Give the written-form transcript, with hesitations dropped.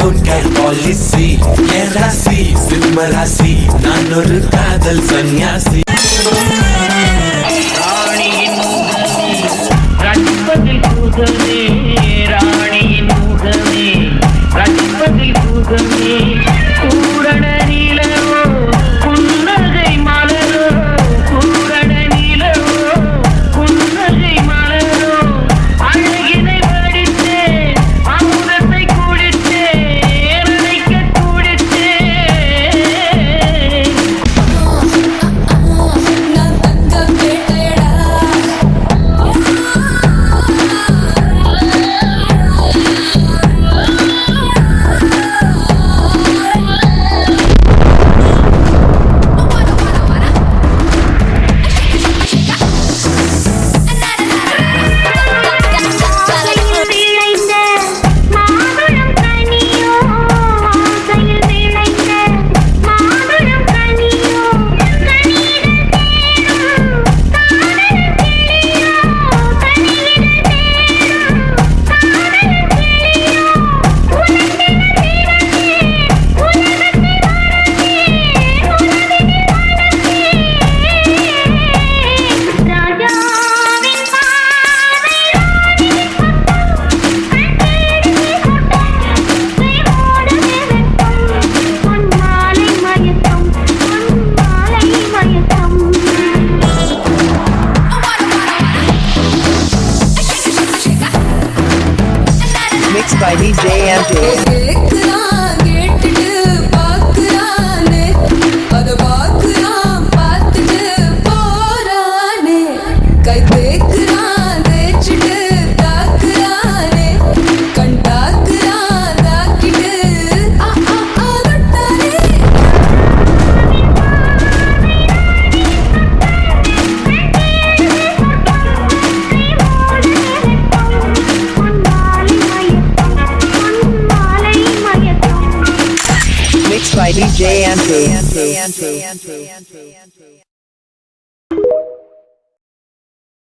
don't care policy. என் ராசி சிம்ம ராசி, நான் ஒரு காதல் சன்னியாசி. ராணியின் முகமே ரட்பத்தில் சுகமே, ராணியின் முகமே ரட்பத்தில் சுகமே, பூரண நிலவோ புன்னகை மலரோ, பூரண நிலவோ புன்னகை மலரோ, அழகினை படித்தேன் அமுதத்தை குடித்தேன், நினைக்க துடித்தேன். நான் தங்கம் கேட்டேடா. Mixed by DJ MJ. கேக்குறான் கேட்டுட்டு பாக்குறானே, அத பாக்குறான் பார்த்துட்டு போறானே, கை தேக்குறான் தேய்ச்சிட்டு தாக்குறானே, கண் தாக்குறான் தாக்கிட்டு தொட்டானே. Mixed by DJ MJ.